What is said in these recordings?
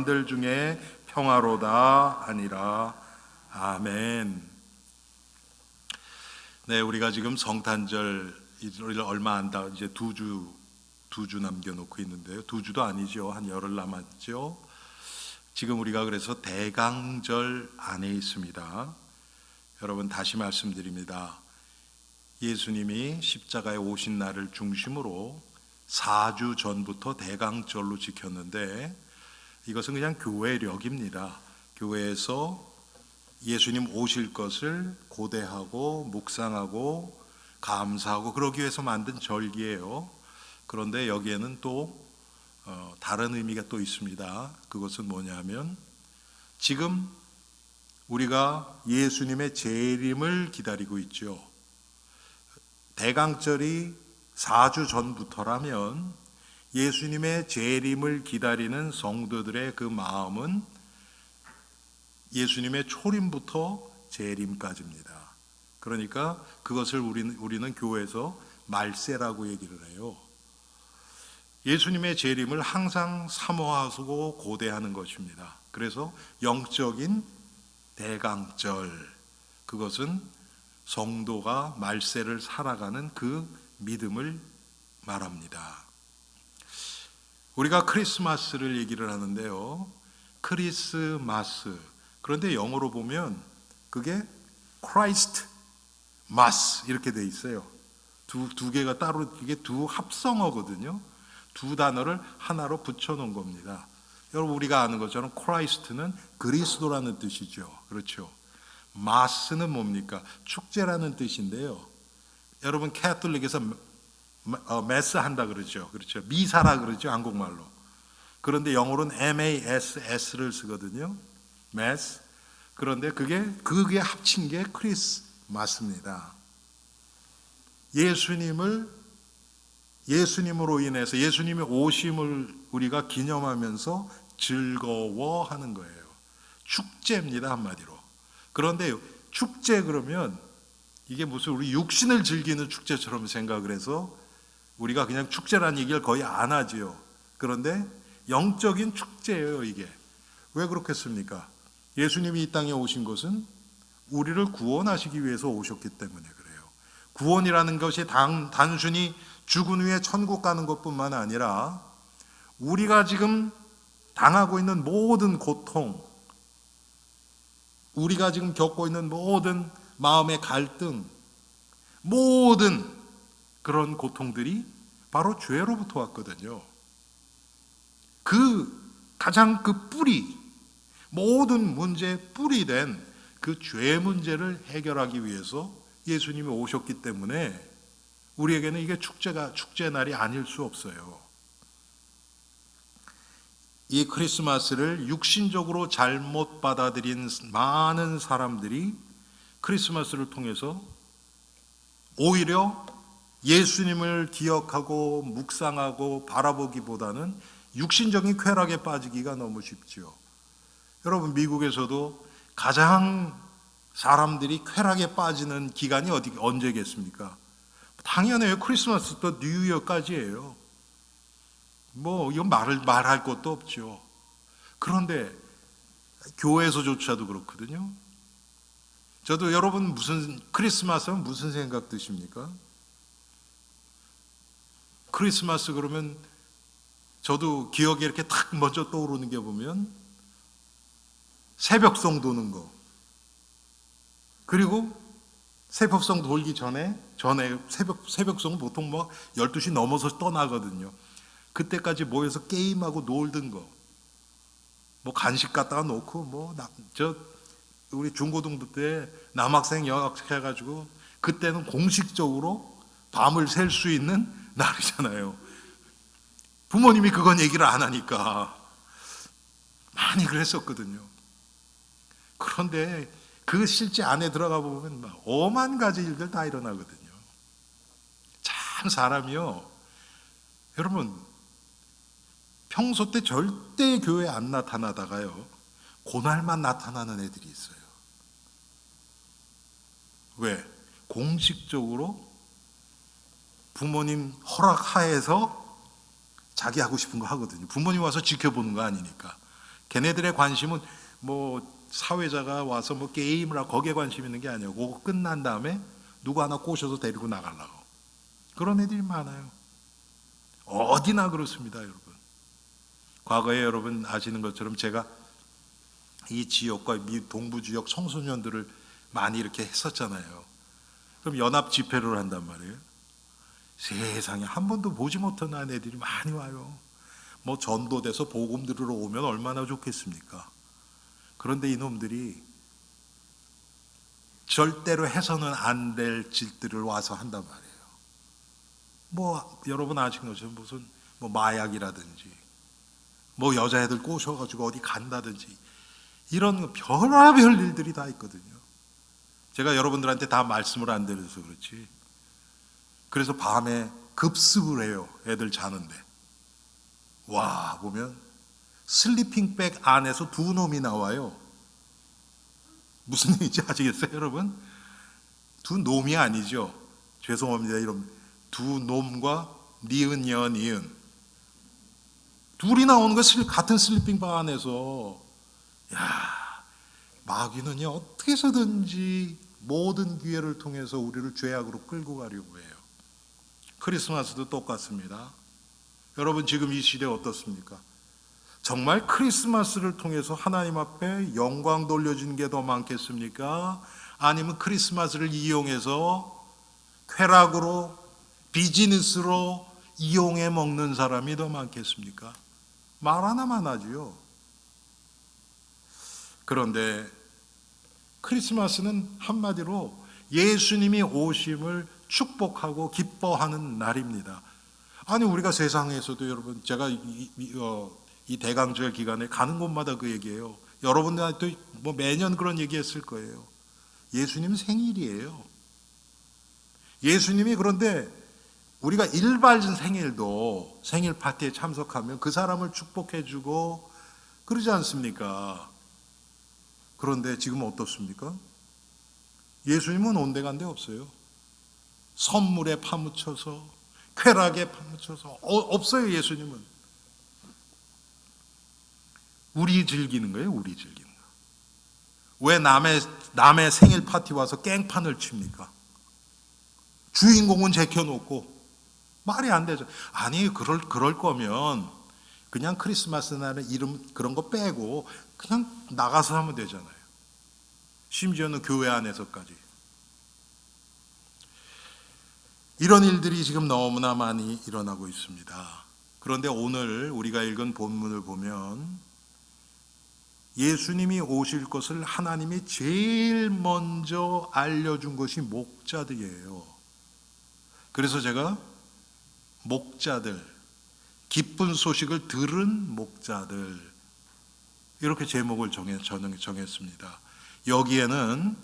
사람들 중에 평화로다 하니라. 아멘. 네, 우리가 지금 성탄절 얼마 안 다 이제 두 주 남겨놓고 있는데요. 두 주도 아니죠. 한 열흘 남았죠. 지금 우리가 그래서 대강절 안에 있습니다. 여러분, 다시 말씀드립니다. 예수님이 십자가에 오신 날을 중심으로 4주 전부터 대강절로 지켰는데, 이것은 그냥 교회력입니다. 교회에서 예수님 오실 것을 고대하고 묵상하고 감사하고 그러기 위해서 만든 절기예요. 그런데 여기에는 또 다른 의미가 또 있습니다. 그것은 뭐냐면, 지금 우리가 예수님의 재림을 기다리고 있죠. 대강절이 4주 전부터라면 예수님의 재림을 기다리는 성도들의 그 마음은 예수님의 초림부터 재림까지입니다. 그러니까 그것을 우리는 교회에서 말세라고 얘기를 해요. 예수님의 재림을 항상 사모하고 고대하는 것입니다. 그래서 영적인 대강절, 그것은 성도가 말세를 살아가는 그 믿음을 말합니다. 우리가 크리스마스를 얘기를 하는데요, 크리스마스, 그런데 영어로 보면 그게 크라이스트 마스 이렇게 돼 있어요. 두 개가 따로, 이게 두 합성어거든요. 두 단어를 하나로 붙여놓은 겁니다. 여러분, 우리가 아는 것처럼 크라이스트는 그리스도라는 뜻이죠. 그렇죠. 마스는 뭡니까? 축제라는 뜻인데요. 여러분, 캐톨릭에서 메스 한다 그러죠. 그렇죠. 미사라 그러죠, 한국말로. 그런데 영어로는 MASS를 쓰거든요. 메스. 그런데 그게 합친 게 크리스마스입니다. 예수님으로 인해서 예수님의 오심을 우리가 기념하면서 즐거워하는 거예요. 축제입니다, 한마디로. 그런데 축제 그러면 이게 무슨 우리 육신을 즐기는 축제처럼 생각을 해서 우리가 그냥 축제라는 얘기를 거의 안 하지요. 그런데 영적인 축제예요, 이게. 왜 그렇겠습니까? 예수님이 이 땅에 오신 것은 우리를 구원하시기 위해서 오셨기 때문에 그래요. 구원이라는 것이 단순히 죽은 후에 천국 가는 것뿐만 아니라 우리가 지금 당하고 있는 모든 고통, 우리가 지금 겪고 있는 모든 마음의 갈등, 모든 그런 고통들이 바로 죄로부터 왔거든요. 가장 뿌리, 모든 문제의 뿌리 된 그 죄 문제를 해결하기 위해서 예수님이 오셨기 때문에 우리에게는 이게 축제 날이 아닐 수 없어요. 이 크리스마스를 육신적으로 잘못 받아들인 많은 사람들이 크리스마스를 통해서 오히려 예수님을 기억하고 묵상하고 바라보기보다는 육신적인 쾌락에 빠지기가 너무 쉽죠. 여러분, 미국에서도 가장 사람들이 쾌락에 빠지는 기간이 언제겠습니까? 당연해요. 크리스마스부터 뉴 이어까지예요. 이건 말할 것도 없죠. 그런데 교회에서조차도 그렇거든요. 저도 여러분 크리스마스 하면 무슨 생각 드십니까? 크리스마스 그러면 저도 기억에 이렇게 탁 먼저 떠오르는 게 보면 새벽송 도는 거, 그리고 새벽송 돌기 전에 새벽송은 보통 12시 넘어서 떠나거든요. 그때까지 모여서 게임하고 놀던 거, 간식 갖다가 놓고 우리 중고등부 때 남학생 여학생 해가지고 그때는 공식적으로 밤을 샐 수 있는 날이잖아요. 부모님이 그건 얘기를 안 하니까 많이 그랬었거든요. 그런데 그 실제 안에 들어가 보면 오만 가지 일들 다 일어나거든요. 참 사람이요, 여러분, 평소 때 절대 교회에 안 나타나다가요, 그날만 나타나는 애들이 있어요. 왜? 공식적으로 부모님 허락하에서 자기 하고 싶은 거 하거든요. 부모님 와서 지켜보는 거 아니니까. 걔네들의 관심은 뭐 사회자가 와서 뭐 게임을 하고 거기에 관심 있는 게 아니고 그거 끝난 다음에 누구 하나 꼬셔서 데리고 나가려고 그런 애들이 많아요. 어디나 그렇습니다, 여러분. 과거에 여러분 아시는 것처럼 제가 이 지역과 이 동부 지역 청소년들을 많이 이렇게 했었잖아요. 그럼 연합 집회를 한단 말이에요. 세상에 한 번도 보지 못한 애들이 많이 와요. 뭐 전도돼서 복음 들으러 오면 얼마나 좋겠습니까? 그런데 이놈들이 절대로 해서는 안 될 짓들을 와서 한단 말이에요. 뭐 여러분 아시는 것처럼 무슨 뭐 마약이라든지 뭐 여자애들 꼬셔가지고 어디 간다든지 이런 별의별 일들이 다 있거든요. 제가 여러분들한테 다 말씀을 안 드려서 그렇지. 그래서 밤에 급습을 해요. 애들 자는데. 와, 보면 슬리핑백 안에서 두 놈이 나와요. 무슨 얘기인지 아시겠어요, 여러분? 두 놈이 아니죠. 죄송합니다, 여러분. 두 놈과 니은, 연, 이은. 둘이 나오는 거 같은 슬리핑백 안에서. 야, 마귀는요, 어떻게 해서든지 모든 기회를 통해서 우리를 죄악으로 끌고 가려고 해요. 크리스마스도 똑같습니다. 여러분 지금 이 시대 어떻습니까? 정말 크리스마스를 통해서 하나님 앞에 영광 돌려주는 게 더 많겠습니까? 아니면 크리스마스를 이용해서 쾌락으로 비즈니스로 이용해 먹는 사람이 더 많겠습니까? 말 하나만 하지요. 그런데 크리스마스는 한마디로 예수님이 오심을 축복하고 기뻐하는 날입니다. 아니 우리가 세상에서도 여러분 제가 이 대강절 기간에 가는 곳마다 그 얘기예요. 여러분들한테 뭐 매년 그런 얘기했을 거예요. 예수님 생일이에요. 예수님이 그런데 우리가 일반 생일도 생일 파티에 참석하면 그 사람을 축복해주고 그러지 않습니까? 그런데 지금 어떻습니까? 예수님은 온데간데 없어요. 선물에 파묻혀서 쾌락에 파묻혀서 없어요. 예수님은 우리 즐기는 거예요. 우리 즐기는 거. 왜 남의 생일 파티 와서 깽판을 칩니까? 주인공은 제껴놓고 말이 안 되죠. 아니 그럴 거면 그냥 크리스마스 날에 이름 그런 거 빼고 그냥 나가서 하면 되잖아요. 심지어는 교회 안에서까지. 이런 일들이 지금 너무나 많이 일어나고 있습니다. 그런데 오늘 우리가 읽은 본문을 보면 예수님이 오실 것을 하나님이 제일 먼저 알려준 것이 목자들이에요. 그래서 제가 목자들, 기쁜 소식을 들은 목자들 이렇게 제목을 정했습니다. 여기에는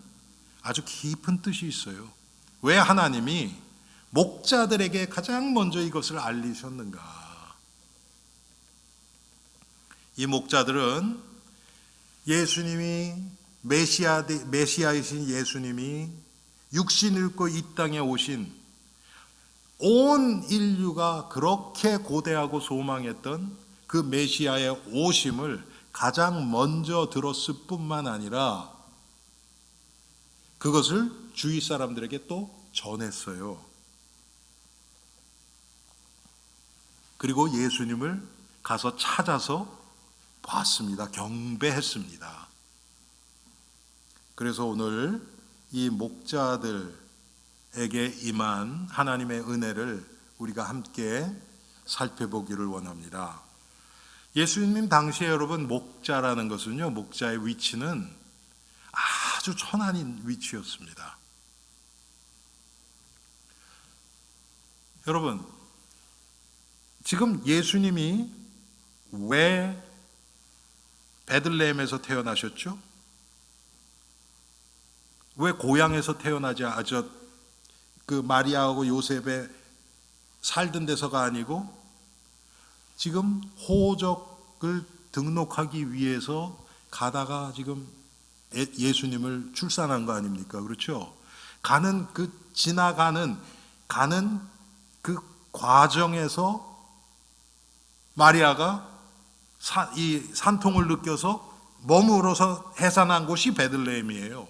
아주 깊은 뜻이 있어요. 왜 하나님이 목자들에게 가장 먼저 이것을 알리셨는가? 이 목자들은 예수님이 메시아이신 예수님이 육신을 입고 이 땅에 오신 온 인류가 그렇게 고대하고 소망했던 그 메시아의 오심을 가장 먼저 들었을 뿐만 아니라 그것을 주위 사람들에게 또 전했어요. 그리고 예수님을 가서 찾아서 봤습니다. 경배했습니다. 그래서 오늘 이 목자들에게 임한 하나님의 은혜를 우리가 함께 살펴보기를 원합니다. 예수님 당시에 여러분 목자라는 것은요, 목자의 위치는 아주 천한 위치였습니다. 여러분, 지금 예수님이 왜 베들레헴에서 태어나셨죠? 왜 고향에서 태어나지 그 마리아하고 요셉의 살던 데서가 아니고 지금 호적을 등록하기 위해서 가다가 지금 예수님을 출산한 거 아닙니까? 그렇죠? 가는 그 과정에서 마리아가 이 산통을 느껴서 머무러서 해산한 곳이 베들레헴이에요.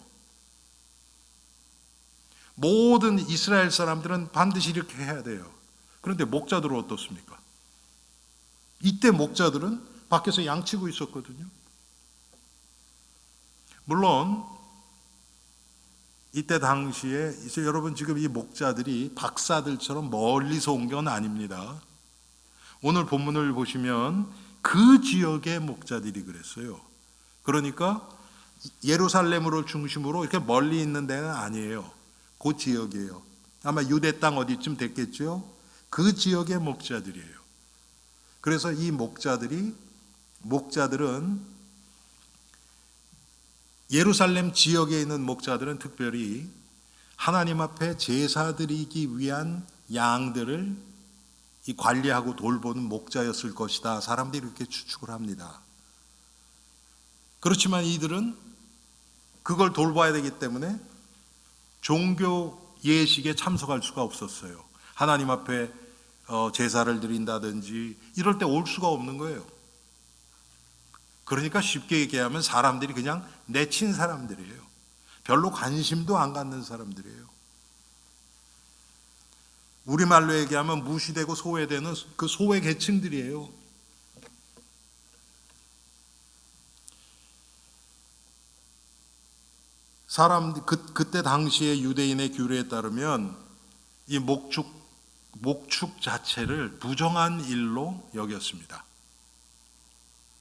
모든 이스라엘 사람들은 반드시 이렇게 해야 돼요. 그런데 목자들은 어떻습니까? 이때 목자들은 밖에서 양치고 있었거든요. 물론 이때 당시에 이제 여러분 지금 이 목자들이 박사들처럼 멀리서 온 건 아닙니다. 오늘 본문을 보시면 그 지역의 목자들이 그랬어요. 그러니까 예루살렘으로 중심으로 이렇게 멀리 있는 데는 아니에요. 그 지역이에요. 아마 유대 땅 어디쯤 됐겠죠. 그 지역의 목자들이에요. 그래서 이 목자들은 예루살렘 지역에 있는 목자들은 특별히 하나님 앞에 제사 드리기 위한 양들을 관리하고 돌보는 목자였을 것이다. 사람들이 이렇게 추측을 합니다. 그렇지만 이들은 그걸 돌봐야 되기 때문에 종교 예식에 참석할 수가 없었어요. 하나님 앞에 제사를 드린다든지 이럴 때 올 수가 없는 거예요. 그러니까 쉽게 얘기하면 사람들이 그냥 내친 사람들이에요. 별로 관심도 안 갖는 사람들이에요. 우리말로 얘기하면 무시되고 소외되는 그 소외 계층들이에요. 그때 당시의 유대인의 규례에 따르면 이 목축 자체를 부정한 일로 여겼습니다.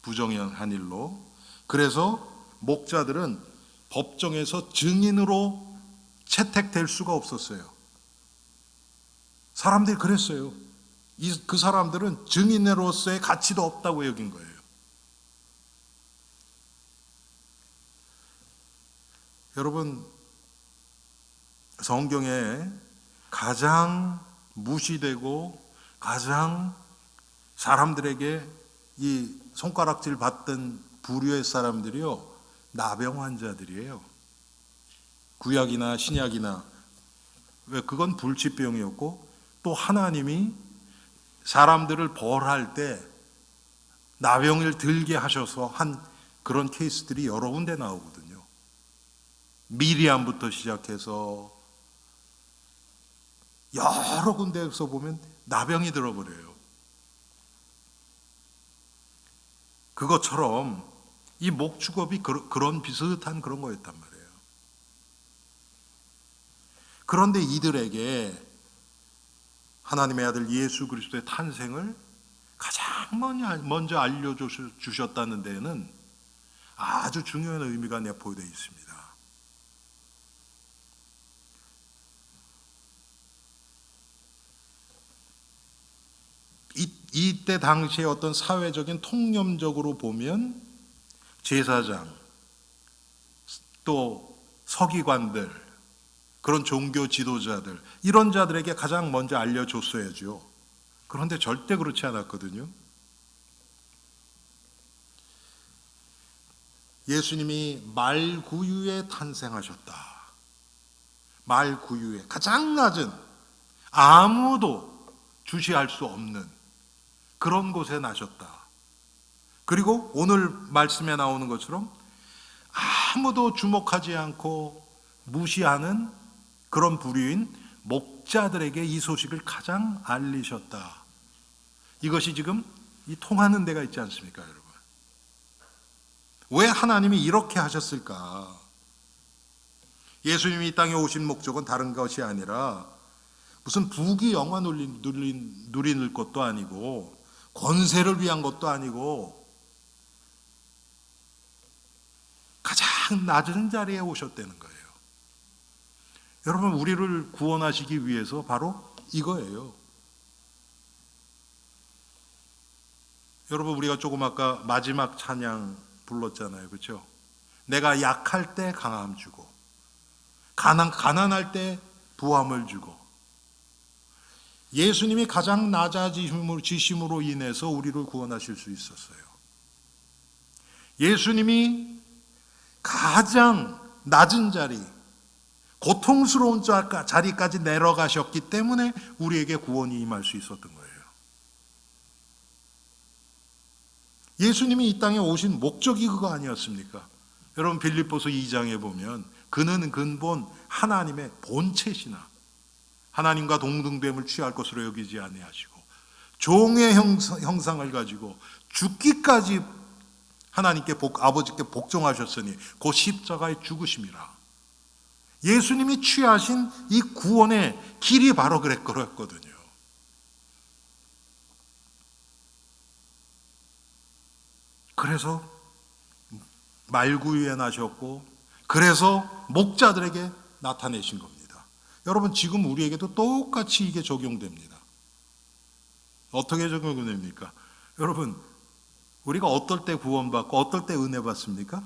부정한 일로. 그래서 목자들은 법정에서 증인으로 채택될 수가 없었어요. 사람들이 그랬어요. 그 사람들은 증인으로서의 가치도 없다고 여긴 거예요. 여러분, 성경에 가장 무시되고 가장 사람들에게 이 손가락질 받던 부류의 사람들이요, 나병 환자들이에요. 구약이나 신약이나. 왜? 그건 불치병이었고, 또 하나님이 사람들을 벌할 때 나병을 들게 하셔서 한 그런 케이스들이 여러 군데 나오거든요. 미리암부터 시작해서 여러 군데에서 보면 나병이 들어버려요. 그것처럼 이 목축업이 그런 비슷한 그런 거였단 말이에요. 그런데 이들에게 하나님의 아들 예수 그리스도의 탄생을 가장 먼저 알려주셨다는 데에는 아주 중요한 의미가 내포되어 있습니다. 이때 당시에 어떤 사회적인 통념적으로 보면 제사장, 또 서기관들, 그런 종교 지도자들, 이런 자들에게 가장 먼저 알려줬어야죠. 그런데 절대 그렇지 않았거든요. 예수님이 말구유에 탄생하셨다. 말구유에 가장 낮은, 아무도 주시할 수 없는 그런 곳에 나셨다. 그리고 오늘 말씀에 나오는 것처럼 아무도 주목하지 않고 무시하는 그런 부류인 목자들에게 이 소식을 가장 알리셨다. 이것이 지금 이 통하는 데가 있지 않습니까, 여러분? 왜 하나님이 이렇게 하셨을까? 예수님이 이 땅에 오신 목적은 다른 것이 아니라 무슨 부귀 영화 누리는 것도 아니고 권세를 위한 것도 아니고 가장 낮은 자리에 오셨다는 거예요. 여러분, 우리를 구원하시기 위해서 바로 이거예요. 여러분, 우리가 조금 아까 마지막 찬양 불렀잖아요. 그렇죠? 내가 약할 때 강함 주고 가난할 때 부함을 주고, 예수님이 가장 낮아지심으로 인해서 우리를 구원하실 수 있었어요. 예수님이 가장 낮은 자리, 고통스러운 자리까지 내려가셨기 때문에 우리에게 구원이 임할 수 있었던 거예요. 예수님이 이 땅에 오신 목적이 그거 아니었습니까? 여러분 빌립보서 2장에 보면 그는 근본 하나님의 본체시나 하나님과 동등됨을 취할 것으로 여기지 아니하시고 종의 형상을 가지고 죽기까지 하나님께 아버지께 복종하셨으니 곧 십자가의 죽으심이라. 예수님이 취하신 이 구원의 길이 바로 그랬거든요. 그래서 말구유연하셨고 그래서 목자들에게 나타내신 겁니다. 여러분 지금 우리에게도 똑같이 이게 적용됩니다. 어떻게 적용됩니까? 여러분 우리가 어떨 때 구원받고 어떨 때 은혜 받습니까?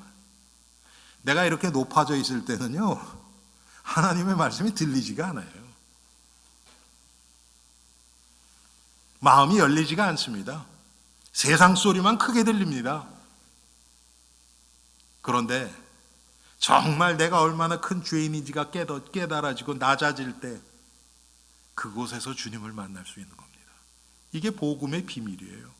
내가 이렇게 높아져 있을 때는요 하나님의 말씀이 들리지가 않아요. 마음이 열리지가 않습니다. 세상 소리만 크게 들립니다. 그런데 정말 내가 얼마나 큰 죄인인지가 깨달아지고 낮아질 때 그곳에서 주님을 만날 수 있는 겁니다. 이게 복음의 비밀이에요.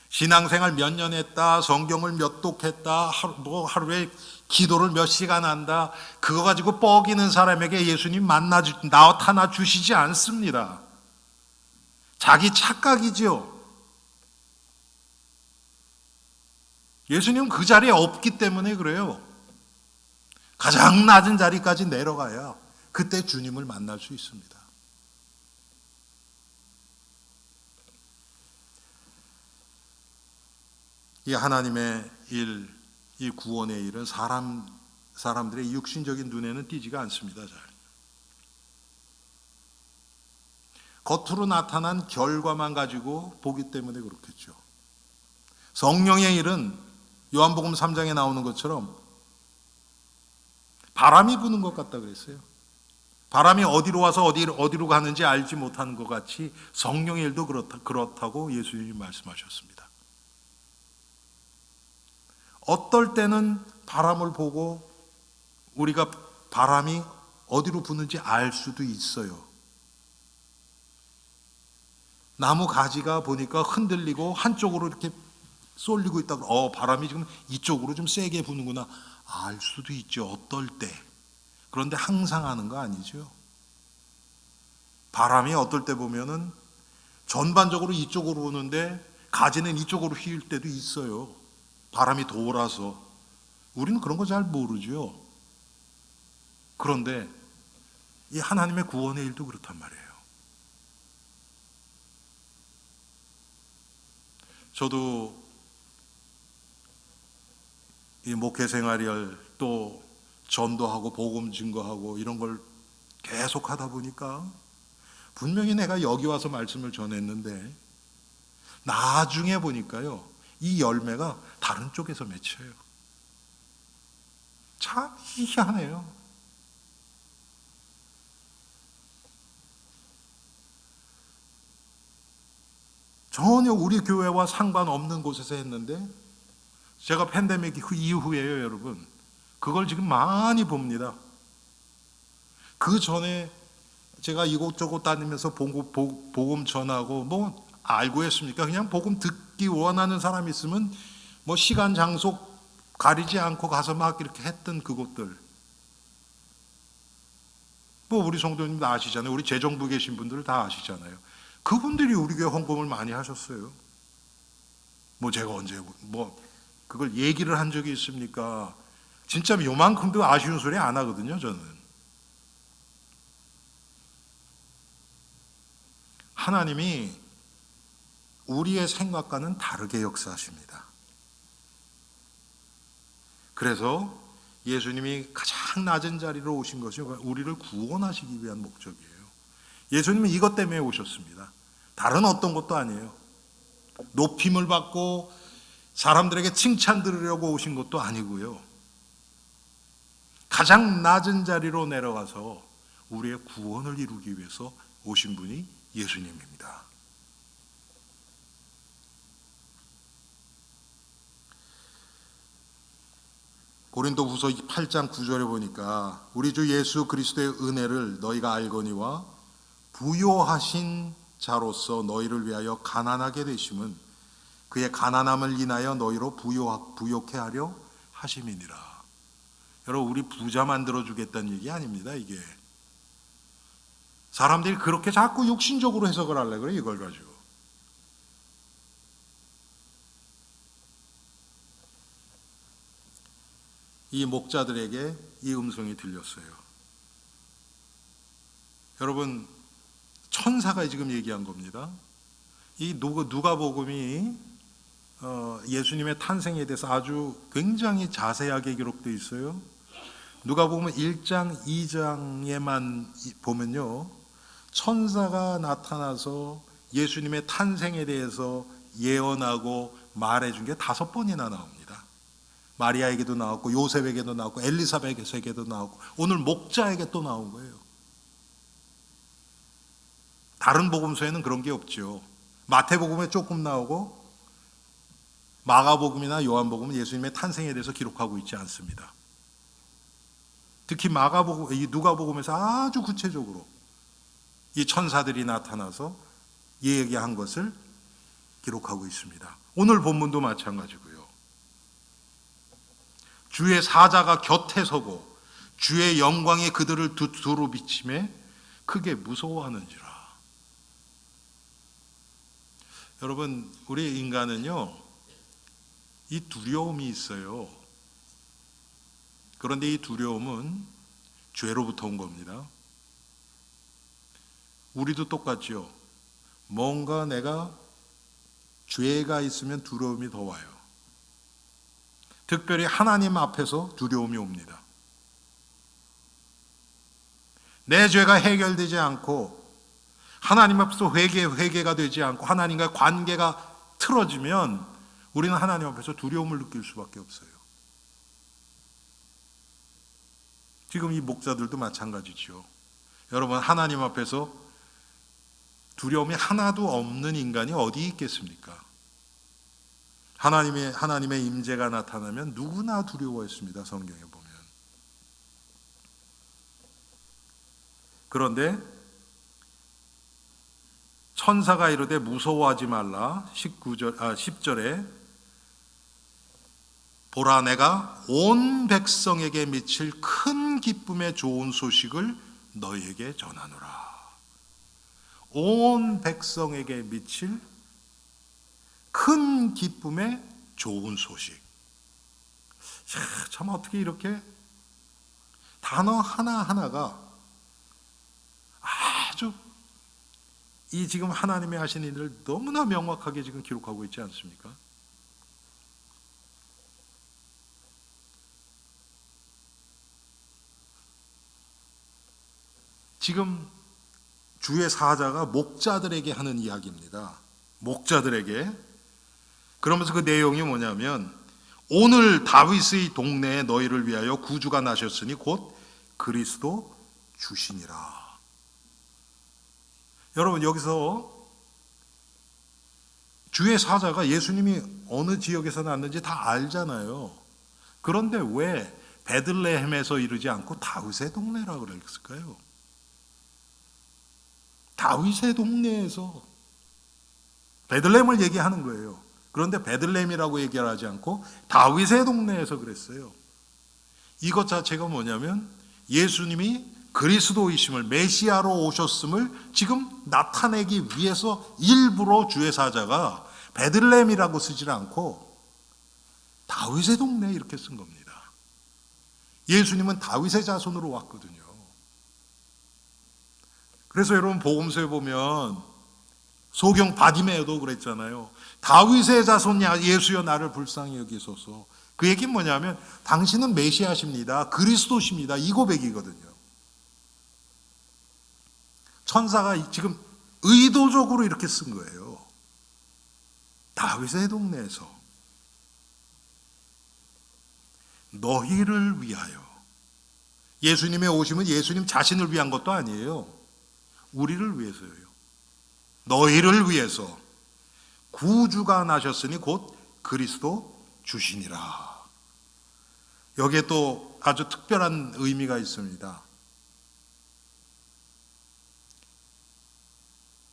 신앙생활 몇 년 했다, 성경을 몇 독했다, 하루에 기도를 몇 시간 한다, 그거 가지고 뻐기는 사람에게 예수님 나타나 주시지 않습니다. 자기 착각이죠. 예수님은 그 자리에 없기 때문에 그래요. 가장 낮은 자리까지 내려가야 그때 주님을 만날 수 있습니다. 이 하나님의 일, 이 구원의 일은 사람들의 육신적인 눈에는 띄지가 않습니다. 잘. 겉으로 나타난 결과만 가지고 보기 때문에 그렇겠죠. 성령의 일은 요한복음 3장에 나오는 것처럼 바람이 부는 것 같다 그랬어요. 바람이 어디로 와서 어디로 가는지 알지 못하는 것 같이 성령의 일도 그렇다고 예수님이 말씀하셨습니다. 어떨 때는 바람을 보고 우리가 바람이 어디로 부는지 알 수도 있어요. 나무 가지가 보니까 흔들리고 한쪽으로 이렇게 쏠리고 있다고 바람이 지금 이쪽으로 좀 세게 부는구나 알 수도 있죠. 어떨 때. 그런데 항상 하는 거 아니죠. 바람이 어떨 때 보면은 전반적으로 이쪽으로 오는데 가지는 이쪽으로 휘일 때도 있어요. 바람이 돌아서. 우리는 그런 거 잘 모르죠. 그런데 이 하나님의 구원의 일도 그렇단 말이에요. 저도 이 목회 생활을 또 전도하고 복음 증거하고 이런 걸 계속 하다 보니까 분명히 내가 여기 와서 말씀을 전했는데 나중에 보니까요 이 열매가 다른 쪽에서 맺혀요. 참 희한해요. 전혀 우리 교회와 상관없는 곳에서 했는데 제가 팬데믹 이후에요 여러분 그걸 지금 많이 봅니다. 그 전에 제가 이곳저곳 다니면서 복음 전하고 뭐 알고 했습니까? 그냥 복음 듣기 원하는 사람 있으면 뭐 시간 장소 가리지 않고 가서 막 이렇게 했던 그곳들 뭐 우리 성도님도 아시잖아요. 우리 재정부 계신 분들 다 아시잖아요. 그분들이 우리 교회 헌금을 많이 하셨어요. 뭐 제가 언제 뭐 그걸 얘기를 한 적이 있습니까? 진짜 요만큼도 아쉬운 소리 안 하거든요 저는. 하나님이 우리의 생각과는 다르게 역사하십니다. 그래서 예수님이 가장 낮은 자리로 오신 것이 우리를 구원하시기 위한 목적이에요. 예수님은 이것 때문에 오셨습니다. 다른 어떤 것도 아니에요. 높임을 받고 사람들에게 칭찬 들으려고 오신 것도 아니고요. 가장 낮은 자리로 내려가서 우리의 구원을 이루기 위해서 오신 분이 예수님입니다. 고린도후서 8장 9절에 보니까 우리 주 예수 그리스도의 은혜를 너희가 알거니와 부요하신 자로서 너희를 위하여 가난하게 되심은 그의 가난함을 인하여 너희로 부욕해 하려 하심이니라. 여러분, 우리 부자 만들어 주겠다는 얘기 아닙니다. 이게 사람들이 그렇게 자꾸 육신적으로 해석을 하려고 그래. 이걸 가지고 이 목자들에게 이 음성이 들렸어요. 여러분, 천사가 지금 얘기한 겁니다. 이 누가복음이 예수님의 탄생에 대해서 아주 굉장히 자세하게 기록되어 있어요. 누가복음 1장, 2장에만 보면요, 천사가 나타나서 예수님의 탄생에 대해서 예언하고 말해준 게 5번이나 나옵니다. 마리아에게도 나왔고, 요셉에게도 나왔고, 엘리사벳에게도 나왔고, 오늘 목자에게 또 나온 거예요. 다른 복음서에는 그런 게 없죠. 마태복음에 조금 나오고 마가복음이나 요한복음은 예수님의 탄생에 대해서 기록하고 있지 않습니다. 특히 이 누가복음에서 아주 구체적으로 이 천사들이 나타나서 얘기한 것을 기록하고 있습니다. 오늘 본문도 마찬가지고요. 주의 사자가 곁에 서고 주의 영광이 그들을 두루 비치매 크게 무서워하는지라. 여러분, 우리 인간은요, 이 두려움이 있어요. 그런데 이 두려움은 죄로부터 온 겁니다. 우리도 똑같죠. 뭔가 내가 죄가 있으면 두려움이 더 와요. 특별히 하나님 앞에서 두려움이 옵니다. 내 죄가 해결되지 않고 하나님 앞에서 회개가 되지 않고 하나님과의 관계가 틀어지면 우리는 하나님 앞에서 두려움을 느낄 수밖에 없어요. 지금 이 목자들도 마찬가지죠. 여러분, 하나님 앞에서 두려움이 하나도 없는 인간이 어디 있겠습니까? 하나님의 임재가 나타나면 누구나 두려워했습니다. 성경에 보면. 그런데 천사가 이르되 무서워하지 말라. 10절에 보라, 내가 온 백성에게 미칠 큰 기쁨의 좋은 소식을 너희에게 전하노라. 온 백성에게 미칠 큰 기쁨의 좋은 소식. 참, 어떻게 이렇게 단어 하나하나가 아주 이 지금 하나님이 하신 일을 너무나 명확하게 지금 기록하고 있지 않습니까? 지금 주의 사자가 목자들에게 하는 이야기입니다. 목자들에게. 그러면서 그 내용이 뭐냐면, 오늘 다윗의 동네에 너희를 위하여 구주가 나셨으니 곧 그리스도 주시니라. 여러분, 여기서 주의 사자가 예수님이 어느 지역에서 났는지 다 알잖아요. 그런데 왜 베들레헴에서 이르지 않고 다윗의 동네라고 그랬을까요? 다윗의 동네에서 베들레헴을 얘기하는 거예요. 그런데 베들레헴이라고 얘기를 하지 않고 다윗의 동네에서 그랬어요. 이것 자체가 뭐냐면 예수님이 그리스도이심을, 메시아로 오셨음을 지금 나타내기 위해서 일부러 주의 사자가 베들레헴이라고 쓰지 않고 다윗의 동네 이렇게 쓴 겁니다. 예수님은 다윗의 자손으로 왔거든요. 그래서 여러분, 복음서에 보면 소경 바디메오도 그랬잖아요. 다윗의 자손 예수여 나를 불쌍히 여기소서. 그 얘기는 뭐냐면 당신은 메시아십니다. 그리스도십니다. 이 고백이거든요. 천사가 지금 의도적으로 이렇게 쓴 거예요. 다윗의 동네에서 너희를 위하여. 예수님의 오심은 예수님 자신을 위한 것도 아니에요. 우리를 위해서예요. 너희를 위해서 구주가 나셨으니 곧 그리스도 주시니라. 여기에 또 아주 특별한 의미가 있습니다.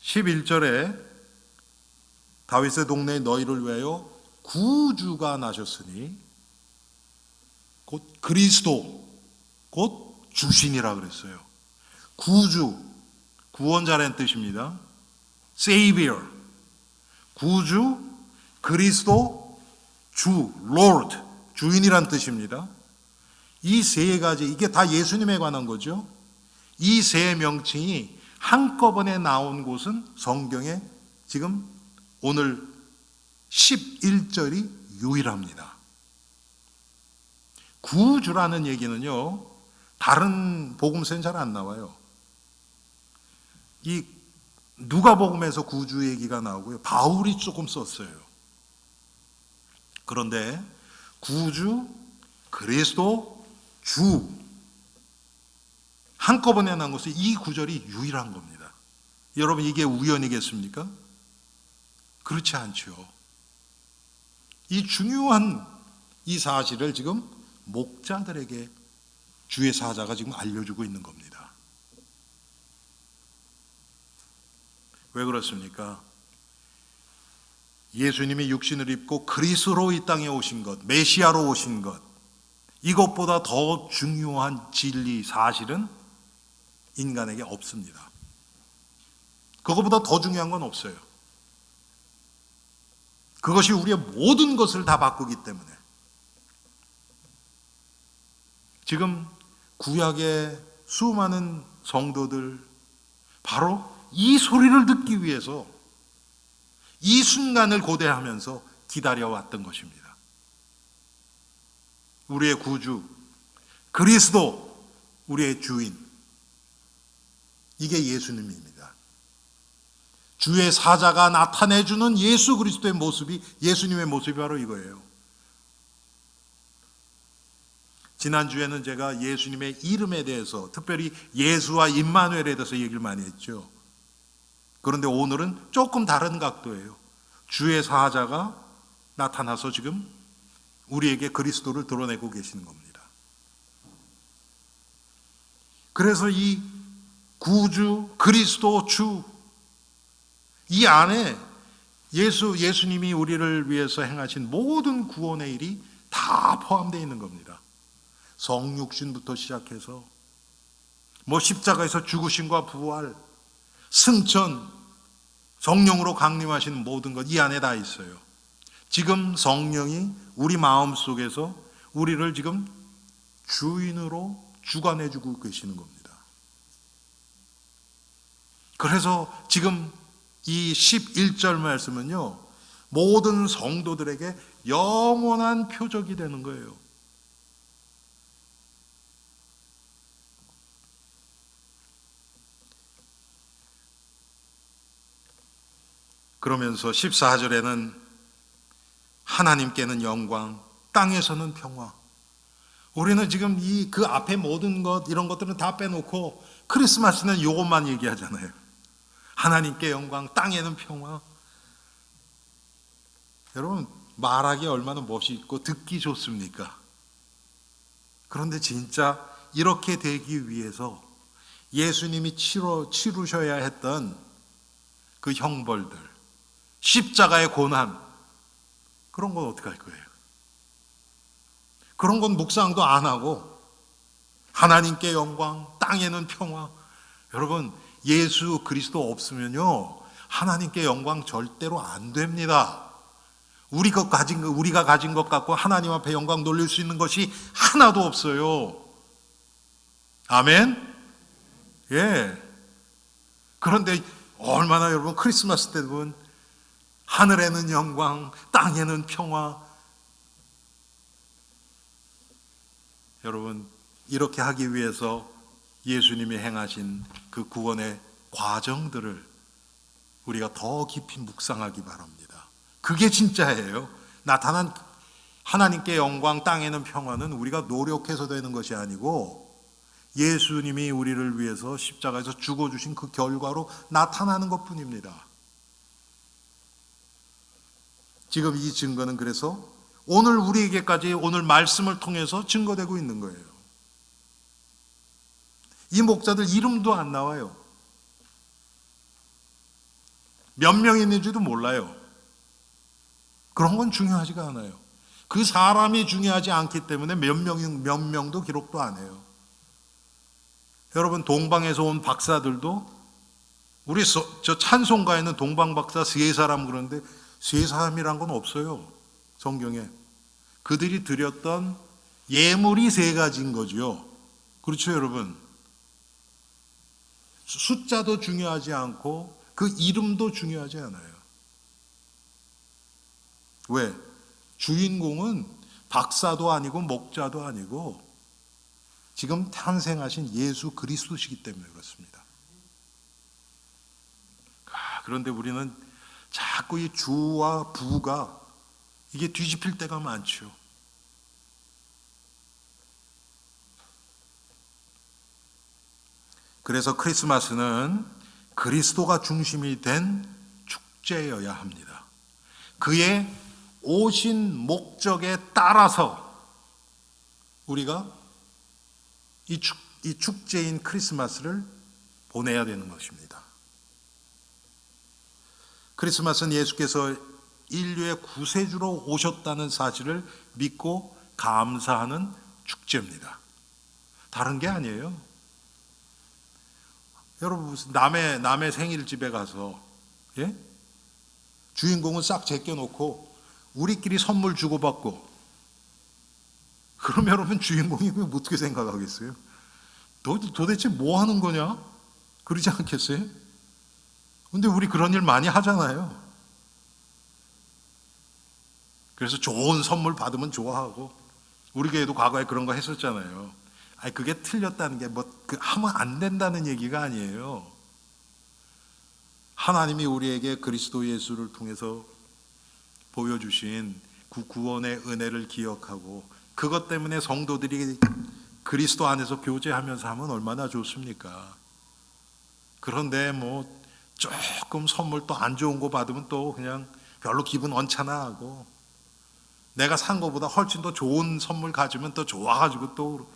11절에 다윗의 동네에 너희를 위하여 구주가 나셨으니 곧 그리스도 곧 주신이라 그랬어요. 구주, 구원자라는 뜻입니다. Savior, 구주, 그리스도, 주, Lord, 주인이란 뜻입니다. 이 세 가지, 이게 다 예수님에 관한 거죠. 이 세 명칭이 한꺼번에 나온 곳은 성경에 지금 오늘 11절이 유일합니다. 구주라는 얘기는요, 다른 복음서엔 잘 안 나와요. 이 누가복음에서 구주 얘기가 나오고요. 바울이 조금 썼어요. 그런데 구주, 그리스도, 주 한꺼번에 나온 것은 이 구절이 유일한 겁니다. 여러분, 이게 우연이겠습니까? 그렇지 않죠. 이 중요한 이 사실을 지금 목자들에게 주의 사자가 지금 알려주고 있는 겁니다. 왜 그렇습니까? 예수님이 육신을 입고 그리스도로 이 땅에 오신 것, 메시아로 오신 것, 이것보다 더 중요한 진리, 사실은 인간에게 없습니다. 그것보다 더 중요한 건 없어요. 그것이 우리의 모든 것을 다 바꾸기 때문에. 지금 구약의 수많은 성도들, 바로 이 소리를 듣기 위해서 이 순간을 고대하면서 기다려왔던 것입니다. 우리의 구주, 그리스도, 우리의 주인, 이게 예수님입니다. 주의 사자가 나타내주는 예수 그리스도의 모습이, 예수님의 모습이 바로 이거예요. 지난주에는 제가 예수님의 이름에 대해서, 특별히 예수와 임마누엘에 대해서 얘기를 많이 했죠. 그런데 오늘은 조금 다른 각도예요. 주의 사자가 나타나서 지금 우리에게 그리스도를 드러내고 계시는 겁니다. 그래서 이 구주, 그리스도, 주, 이 안에 예수님이 우리를 위해서 행하신 모든 구원의 일이 다 포함되어 있는 겁니다. 성육신부터 시작해서 십자가에서 죽으심과 부활, 승천, 성령으로 강림하시는 모든 것, 이 안에 다 있어요. 지금 성령이 우리 마음속에서 우리를 지금 주인으로 주관해주고 계시는 겁니다. 그래서 지금 이 11절 말씀은요, 모든 성도들에게 영원한 표적이 되는 거예요. 그러면서 14절에는 하나님께는 영광, 땅에서는 평화. 우리는 지금 그 앞에 모든 것, 이런 것들은 다 빼놓고 크리스마스는 이것만 얘기하잖아요. 하나님께 영광, 땅에는 평화. 여러분, 말하기 얼마나 멋있고 듣기 좋습니까? 그런데 진짜 이렇게 되기 위해서 예수님이 치루셔야 했던 그 형벌들, 십자가의 고난, 그런 건 어떻게 할 거예요? 그런 건 묵상도 안 하고 하나님께 영광, 땅에는 평화. 여러분, 예수 그리스도 없으면요, 하나님께 영광 절대로 안 됩니다. 우리가 가진 것 갖고 하나님 앞에 영광 돌릴 수 있는 것이 하나도 없어요. 아멘? 예. 그런데 얼마나 여러분 크리스마스 때 보면 하늘에는 영광, 땅에는 평화. 여러분, 이렇게 하기 위해서 예수님이 행하신 그 구원의 과정들을 우리가 더 깊이 묵상하기 바랍니다. 그게 진짜예요. 나타난 하나님께 영광, 땅에는 평화는 우리가 노력해서 되는 것이 아니고 예수님이 우리를 위해서 십자가에서 죽어주신 그 결과로 나타나는 것뿐입니다. 지금 이 증거는 그래서 오늘 우리에게까지 오늘 말씀을 통해서 증거되고 있는 거예요. 이 목자들 이름도 안 나와요. 몇 명 있는지도 몰라요. 그런 건 중요하지가 않아요. 그 사람이 중요하지 않기 때문에 몇 명도 기록도 안 해요. 여러분, 동방에서 온 박사들도 우리 저 찬송가에는 동방 박사 세 사람 그러는데 세 사람이란 건 없어요, 성경에. 그들이 드렸던 예물이 세 가지인 거죠. 그렇죠, 여러분? 숫자도 중요하지 않고 그 이름도 중요하지 않아요. 왜? 주인공은 박사도 아니고 목자도 아니고 지금 탄생하신 예수 그리스도시기 때문에 그렇습니다. 그런데 우리는 자꾸 이 주와 부가 이게 뒤집힐 때가 많죠. 그래서 크리스마스는 그리스도가 중심이 된 축제여야 합니다. 그의 오신 목적에 따라서 우리가 이 축제인 크리스마스를 보내야 되는 것입니다. 크리스마스는 예수께서 인류의 구세주로 오셨다는 사실을 믿고 감사하는 축제입니다. 다른 게 아니에요. 여러분, 무슨 남의 생일집에 가서, 예? 주인공은 싹 제껴놓고 우리끼리 선물 주고받고, 그러면 여러분 주인공이 어떻게 생각하겠어요? 너 도대체 뭐 하는 거냐? 그러지 않겠어요? 근데 우리 그런 일 많이 하잖아요. 그래서 좋은 선물 받으면 좋아하고, 우리 교회도 과거에 그런 거 했었잖아요. 아니, 그게 틀렸다는 게 하면 안 된다는 얘기가 아니에요. 하나님이 우리에게 그리스도 예수를 통해서 보여주신 그 구원의 은혜를 기억하고 그것 때문에 성도들이 그리스도 안에서 교제하면서 하면 얼마나 좋습니까? 그런데 조금 선물 또 안 좋은 거 받으면 또 그냥 별로 기분 언짢아 하고, 내가 산 거보다 훨씬 더 좋은 선물 가지면 또 좋아가지고 또,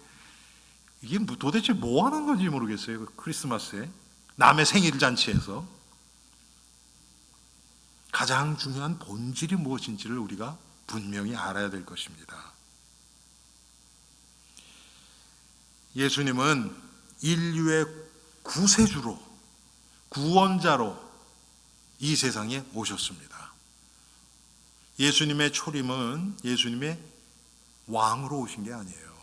이게 도대체 뭐 하는 건지 모르겠어요. 그 크리스마스에, 남의 생일 잔치에서. 가장 중요한 본질이 무엇인지를 우리가 분명히 알아야 될 것입니다. 예수님은 인류의 구세주로, 구원자로 이 세상에 오셨습니다. 예수님의 초림은 예수님의 왕으로 오신 게 아니에요.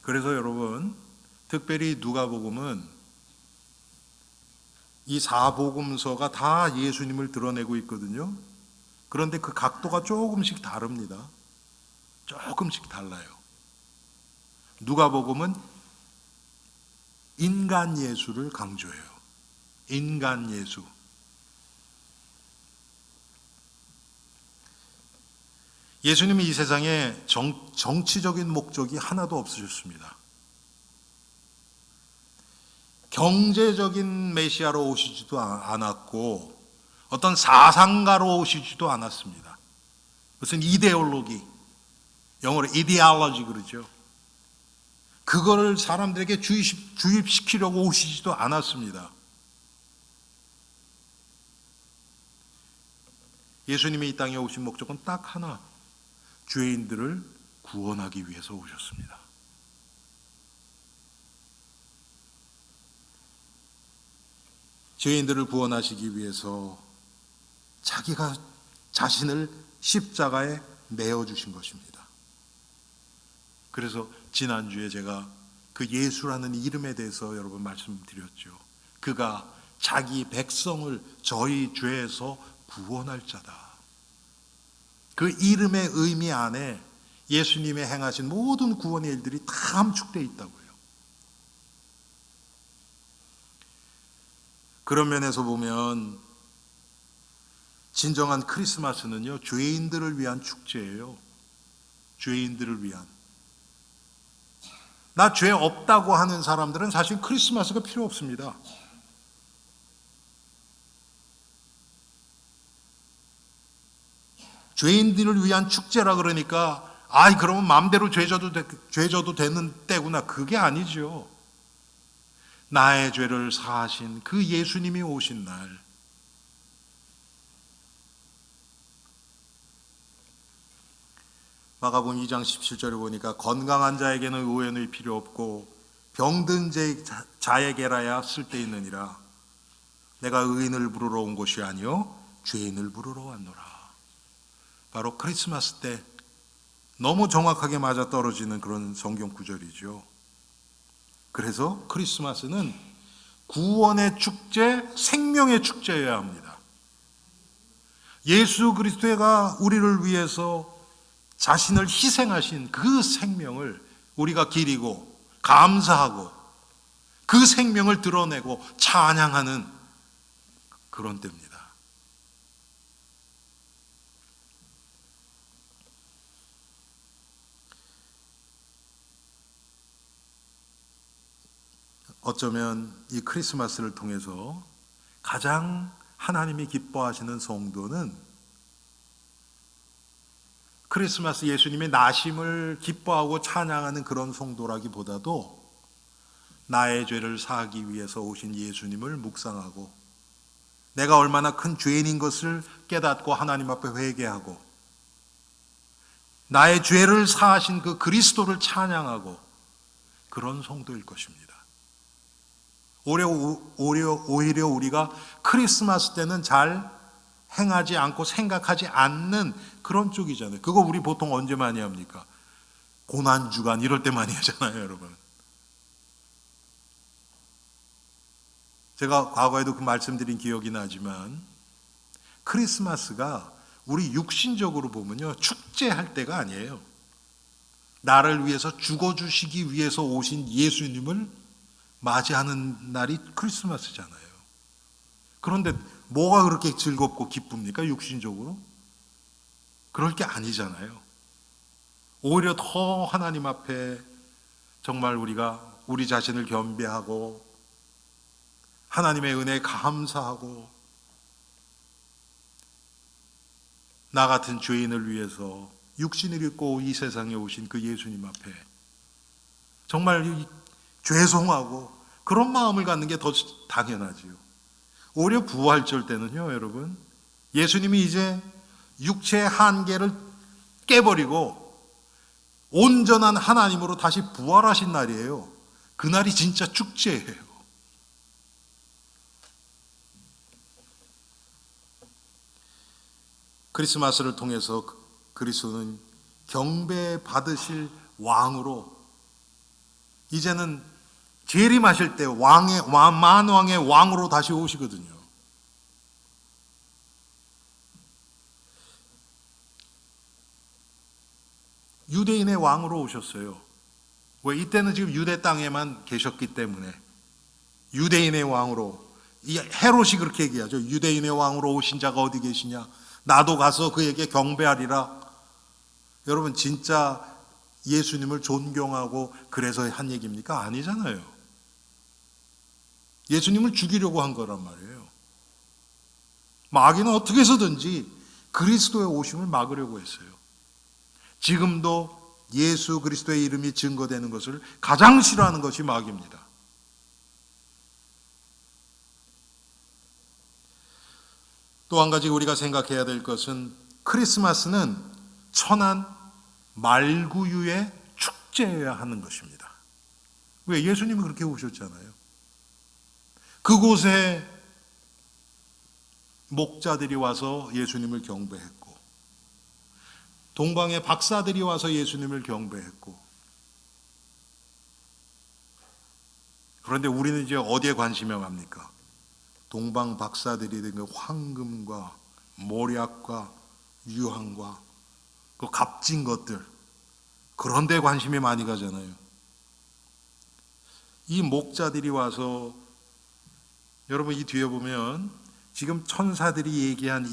그래서 여러분, 특별히 누가복음은 이 4복음서가 다 예수님을 드러내고 있거든요. 그런데 그 각도가 조금씩 다릅니다. 조금씩 달라요. 누가복음은 인간 예수를 강조해요. 인간 예수. 예수님이 이 세상에 정치적인 목적이 하나도 없으셨습니다. 경제적인 메시아로 오시지도 않았고 어떤 사상가로 오시지도 않았습니다. 무슨 이데올로기, 영어로 이데올로지 그러죠. 그거를 사람들에게 주입시키려고 오시지도 않았습니다. 예수님이 이 땅에 오신 목적은 딱 하나, 죄인들을 구원하기 위해서 오셨습니다. 죄인들을 구원하시기 위해서 자기가 자신을 십자가에 메어주신 것입니다. 그래서 지난주에 제가 그 예수라는 이름에 대해서 여러분 말씀드렸죠. 그가 자기 백성을 저희 죄에서 구원할 자다. 그 이름의 의미 안에 예수님의 행하신 모든 구원의 일들이 다 함축되어 있다고요. 그런 면에서 보면 진정한 크리스마스는요, 죄인들을 위한 축제예요. 죄인들을 위한. 나 죄 없다고 하는 사람들은 사실 크리스마스가 필요 없습니다. 죄인들을 위한 축제라 그러니까 그러면 마음대로 죄 져도 되는 때구나. 그게 아니죠. 나의 죄를 사하신 그 예수님이 오신 날, 마가복음 2장 17절에 보니까 건강한 자에게는 의원이 필요 없고 병든 자에게라야 쓸데있느니라. 내가 의인을 부르러 온 것이 아니요 죄인을 부르러 왔노라. 바로 크리스마스 때 너무 정확하게 맞아떨어지는 그런 성경 구절이죠. 그래서 크리스마스는 구원의 축제, 생명의 축제여야 합니다. 예수 그리스도가 우리를 위해서 자신을 희생하신 그 생명을 우리가 기리고 감사하고 그 생명을 드러내고 찬양하는 그런 때입니다. 어쩌면 이 크리스마스를 통해서 가장 하나님이 기뻐하시는 성도는 크리스마스 예수님의 나심을 기뻐하고 찬양하는 그런 성도라기보다도 나의 죄를 사하기 위해서 오신 예수님을 묵상하고 내가 얼마나 큰 죄인인 것을 깨닫고 하나님 앞에 회개하고 나의 죄를 사하신 그 그리스도를 찬양하고 그런 성도일 것입니다. 오히려 우리가 크리스마스 때는 잘 행하지 않고 생각하지 않는 그런 쪽이잖아요. 그거 우리 보통 언제 많이 합니까? 고난주간 이럴 때 많이 하잖아요, 여러분. 제가 과거에도 그 말씀드린 기억이 나지만 크리스마스가 우리 육신적으로 보면요, 축제할 때가 아니에요. 나를 위해서 죽어주시기 위해서 오신 예수님을 맞이하는 날이 크리스마스잖아요. 그런데 뭐가 그렇게 즐겁고 기쁩니까? 육신적으로? 그럴 게 아니잖아요. 오히려 더 하나님 앞에 정말 우리가 우리 자신을 겸비하고 하나님의 은혜에 감사하고 나 같은 죄인을 위해서 육신을 입고 이 세상에 오신 그 예수님 앞에 정말 죄송하고 그런 마음을 갖는 게 더 당연하지요. 오히려 부활절 때는요, 여러분, 예수님이 이제 육체의 한계를 깨버리고 온전한 하나님으로 다시 부활하신 날이에요. 그날이 진짜 축제예요. 크리스마스를 통해서 그리스도는 경배받으실 왕으로 이제는 재림하실 때 만왕의 왕으로 다시 오시거든요. 유대인의 왕으로 오셨어요. 왜? 이때는 지금 유대 땅에만 계셨기 때문에 유대인의 왕으로, 이 헤롯이 그렇게 얘기하죠. 유대인의 왕으로 오신 자가 어디 계시냐? 나도 가서 그에게 경배하리라. 여러분, 진짜 예수님을 존경하고 그래서 한 얘기입니까? 아니잖아요. 예수님을 죽이려고 한 거란 말이에요. 마귀는 어떻게 해서든지 그리스도의 오심을 막으려고 했어요. 지금도 예수 그리스도의 이름이 증거되는 것을 가장 싫어하는 것이 마귀입니다. 또 한 가지 우리가 생각해야 될 것은 크리스마스는 천한 말구유의 축제여야 하는 것입니다. 왜? 예수님은 그렇게 오셨잖아요. 그곳에 목자들이 와서 예수님을 경배했고 동방의 박사들이 와서 예수님을 경배했고, 그런데 우리는 이제 어디에 관심이 갑니까? 동방 박사들이 된 그 황금과 모략과 유황과 그 값진 것들, 그런 데 관심이 많이 가잖아요. 이 목자들이 와서, 여러분 이 뒤에 보면 지금 천사들이 얘기한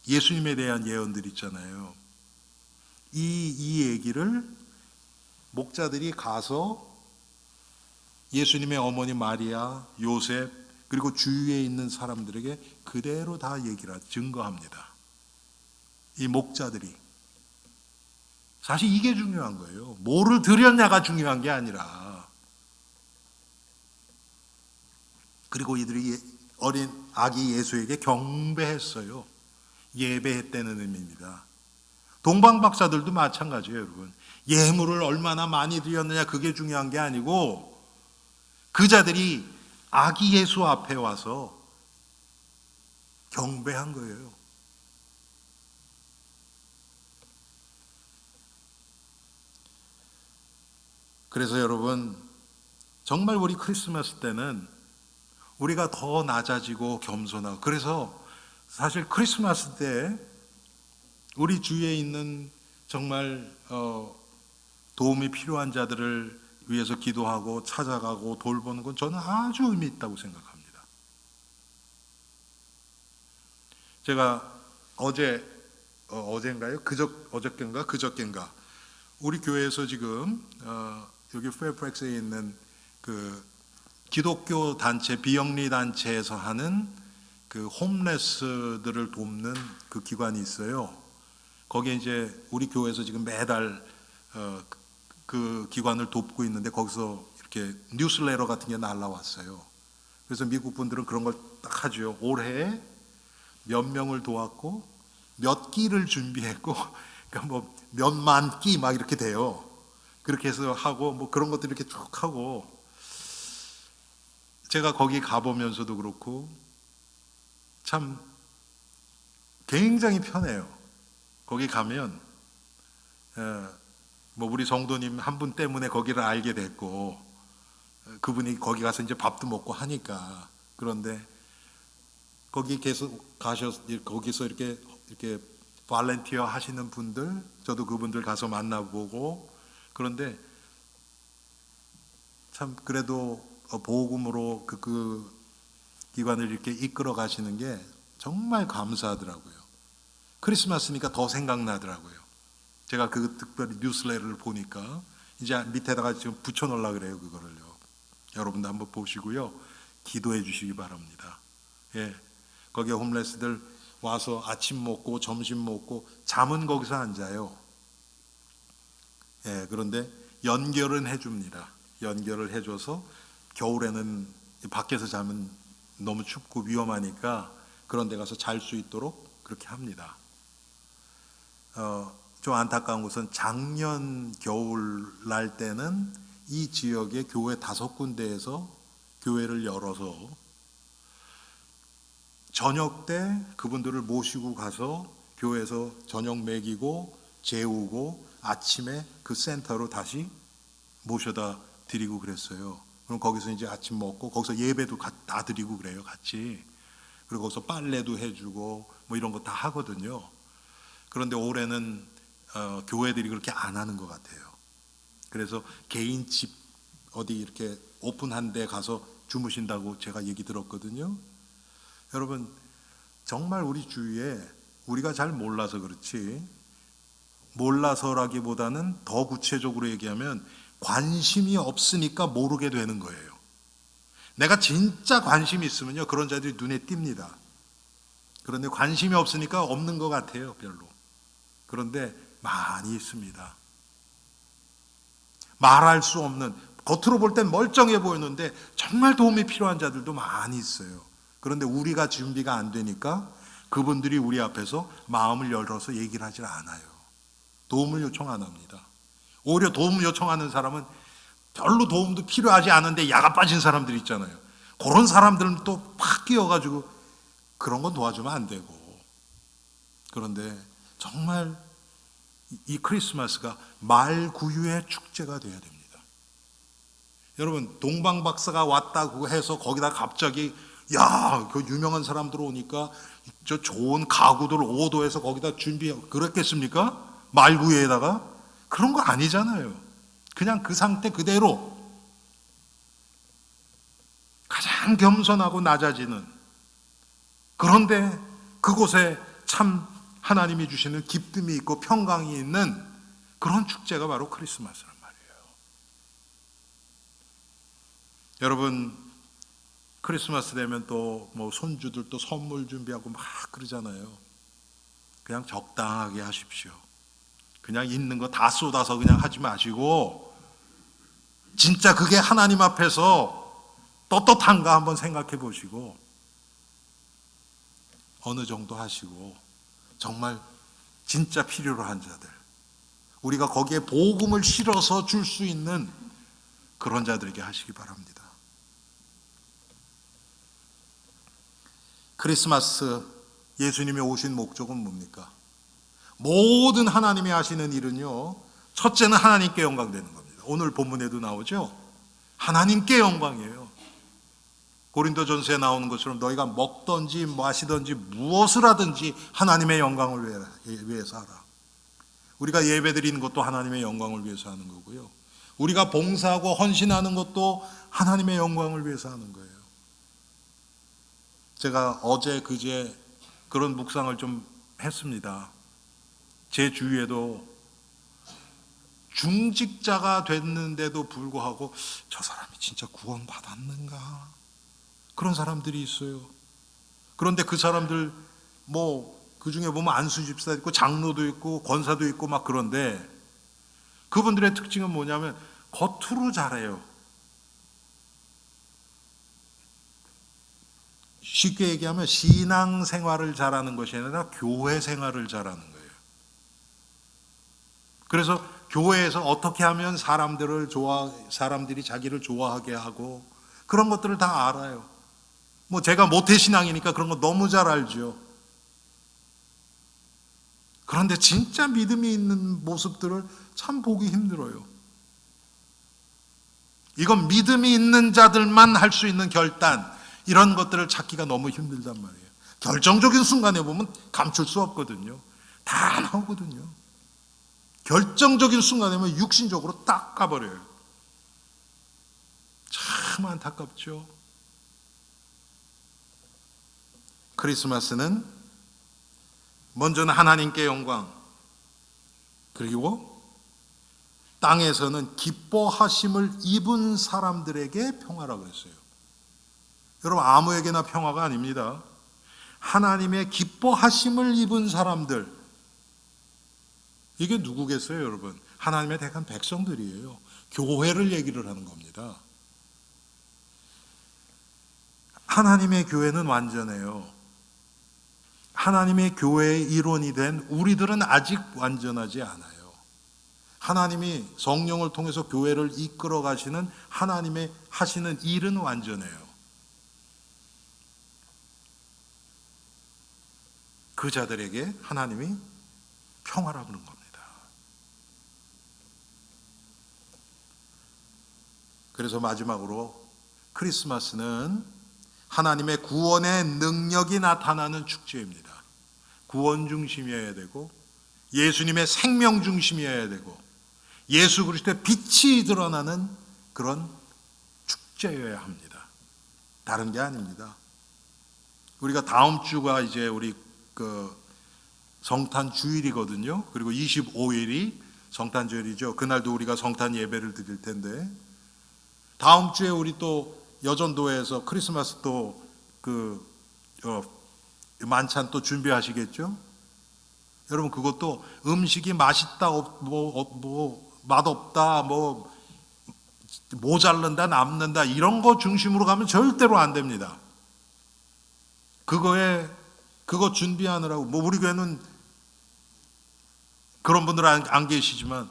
예수님에 대한 예언들 있잖아요. 이 얘기를 목자들이 가서 예수님의 어머니 마리아, 요셉, 그리고 주위에 있는 사람들에게 그대로 다 증거합니다. 이 목자들이. 사실 이게 중요한 거예요. 뭐를 드렸냐가 중요한 게 아니라. 그리고 이들이 어린 아기 예수에게 경배했어요. 예배했다는 의미입니다. 동방 박사들도 마찬가지예요, 여러분. 예물을 얼마나 많이 드렸느냐 그게 중요한 게 아니고 그 자들이 아기 예수 앞에 와서 경배한 거예요. 그래서 여러분, 정말 우리 크리스마스 때는 우리가 더 낮아지고 겸손하고, 그래서 사실 크리스마스 때 우리 주위에 있는 정말 도움이 필요한 자들을 위해서 기도하고 찾아가고 돌보는 건 저는 아주 의미 있다고 생각합니다. 제가 어젠가요? 그저께인가 우리 교회에서 지금 여기 페어팩스에 있는 그 기독교 단체, 비영리 단체에서 하는 그 홈레스들을 돕는 그 기관이 있어요. 거기에 이제 우리 교회에서 지금 매달 그 기관을 돕고 있는데 거기서 이렇게 뉴스레터 같은 게 날라왔어요. 그래서 미국 분들은 그런 걸 딱 하죠. 올해 몇 명을 도왔고 몇 끼를 준비했고, 그러니까 뭐 몇만 끼 막 이렇게 돼요. 그렇게 해서 하고 뭐 그런 것들 이렇게 쭉 하고, 제가 거기 가보면서도 그렇고 참 굉장히 편해요. 거기 가면 뭐 우리 성도님 한 분 때문에 거기를 알게 됐고, 그분이 거기 가서 이제 밥도 먹고 하니까. 그런데 거기 계속 거기서 이렇게 발렌티어 하시는 분들, 저도 그분들 가서 만나보고, 그런데 참 그래도 복음으로 그 기관을 이렇게 이끌어 가시는 게 정말 감사하더라고요. 크리스마스니까 더 생각나더라고요. 제가 그 특별히 뉴스레터를 보니까 이제 밑에다가 지금 붙여놓으려고 그래요. 그거를요. 여러분도 한번 보시고요, 기도해 주시기 바랍니다. 예, 거기에 홈레스들 와서 아침 먹고 점심 먹고 잠은 거기서 안 자요. 예, 그런데 연결은 해줍니다. 연결을 해줘서 겨울에는 밖에서 자면 너무 춥고 위험하니까 그런 데 가서 잘 수 있도록 그렇게 합니다. 좀 안타까운 것은 작년 겨울날 때는 이 지역의 교회 5군데에서 교회를 열어서 저녁 때 그분들을 모시고 가서 교회에서 저녁 먹이고 재우고 아침에 그 센터로 다시 모셔다 드리고 그랬어요. 그럼 거기서 이제 아침 먹고 거기서 예배도 다 드리고 그래요, 같이. 그리고 거기서 빨래도 해주고 뭐 이런 거 다 하거든요. 그런데 올해는 교회들이 그렇게 안 하는 것 같아요. 그래서 개인 집 어디 이렇게 오픈한 데 가서 주무신다고 제가 얘기 들었거든요. 여러분, 정말 우리 주위에 우리가 잘 몰라서 그렇지, 몰라서라기보다는 더 구체적으로 얘기하면 관심이 없으니까 모르게 되는 거예요. 내가 진짜 관심이 있으면요, 그런 자들이 눈에 띕니다. 그런데 관심이 없으니까 없는 것 같아요, 별로. 그런데 많이 있습니다. 말할 수 없는, 겉으로 볼 땐 멀쩡해 보이는데 정말 도움이 필요한 자들도 많이 있어요. 그런데 우리가 준비가 안 되니까 그분들이 우리 앞에서 마음을 열어서 얘기를 하질 않아요. 도움을 요청 안 합니다. 오히려 도움을 요청하는 사람은 별로 도움도 필요하지 않은데 야가 빠진 사람들 있잖아요. 그런 사람들은 또 팍 끼어가지고 그런 건 도와주면 안 되고. 그런데 정말 이 크리스마스가 말구유의 축제가 되어야 됩니다. 여러분, 동방 박사가 왔다고 해서 거기다 갑자기 그 유명한 사람들 오니까 저 좋은 가구들 오도해서 거기다 그랬겠습니까? 말구유에다가? 그런 거 아니잖아요. 그냥 그 상태 그대로 가장 겸손하고 낮아지는, 그런데 그곳에 참 하나님이 주시는 기쁨이 있고 평강이 있는 그런 축제가 바로 크리스마스란 말이에요. 여러분, 크리스마스 되면 또 뭐 손주들 또 선물 준비하고 막 그러잖아요. 그냥 적당하게 하십시오. 그냥 있는 거 다 쏟아서 그냥 하지 마시고, 진짜 그게 하나님 앞에서 떳떳한가 한번 생각해 보시고 어느 정도 하시고, 정말 진짜 필요로 한 자들, 우리가 거기에 복음을 실어서 줄 수 있는 그런 자들에게 하시기 바랍니다. 크리스마스, 예수님이 오신 목적은 뭡니까? 모든 하나님이 하시는 일은요, 첫째는 하나님께 영광되는 겁니다. 오늘 본문에도 나오죠. 하나님께 영광이에요. 고린도전서에 나오는 것처럼 너희가 먹든지 마시든지 무엇을 하든지 하나님의 영광을 위해서 하라. 우리가 예배드리는 것도 하나님의 영광을 위해서 하는 거고요. 우리가 봉사하고 헌신하는 것도 하나님의 영광을 위해서 하는 거예요. 제가 어제 그제 그런 묵상을 좀 했습니다. 제 주위에도 중직자가 됐는데도 불구하고 저 사람이 진짜 구원 받았는가? 그런 사람들이 있어요. 그런데 그 사람들 그 중에 보면 안수 집사 있고 장로도 있고 권사도 있고 막 그런데 그분들의 특징은 뭐냐면 겉으로 잘해요. 쉽게 얘기하면 신앙 생활을 잘하는 것이 아니라 교회 생활을 잘하는 거예요. 그래서 교회에서 어떻게 하면 사람들이 자기를 좋아하게 하고 그런 것들을 다 알아요. 제가 모태신앙이니까 그런 거 너무 잘 알죠. 그런데 진짜 믿음이 있는 모습들을 참 보기 힘들어요. 이건 믿음이 있는 자들만 할 수 있는 결단, 이런 것들을 찾기가 너무 힘들단 말이에요. 결정적인 순간에 보면 감출 수 없거든요. 다 나오거든요. 결정적인 순간에 보면 육신적으로 딱 가버려요. 참 안타깝죠. 크리스마스는 먼저는 하나님께 영광, 그리고 땅에서는 기뻐하심을 입은 사람들에게 평화라고 했어요. 여러분, 아무에게나 평화가 아닙니다. 하나님의 기뻐하심을 입은 사람들, 이게 누구겠어요, 여러분? 하나님의 택한 백성들이에요. 교회를 얘기를 하는 겁니다. 하나님의 교회는 완전해요. 하나님의 교회의 일원이 된 우리들은 아직 완전하지 않아요. 하나님이 성령을 통해서 교회를 이끌어 가시는 하나님의 하시는 일은 완전해요. 그 자들에게 하나님이 평화라고 그러는 겁니다. 그래서 마지막으로 크리스마스는 하나님의 구원의 능력이 나타나는 축제입니다. 구원 중심이어야 되고 예수님의 생명 중심이어야 되고 예수 그리스도의 빛이 드러나는 그런 축제여야 합니다. 다른 게 아닙니다. 우리가 다음 주가 이제 우리 성탄 주일이거든요. 그리고 25일이 성탄 주일이죠. 그날도 우리가 성탄 예배를 드릴 텐데 다음 주에 우리 또 여전도에서 크리스마스 또 만찬 또 준비하시겠죠? 여러분, 그것도 음식이 맛있다, 맛없다, 모자른다, 남는다, 이런 거 중심으로 가면 절대로 안 됩니다. 그거 준비하느라고, 우리 교회는 그런 분들은 안 계시지만,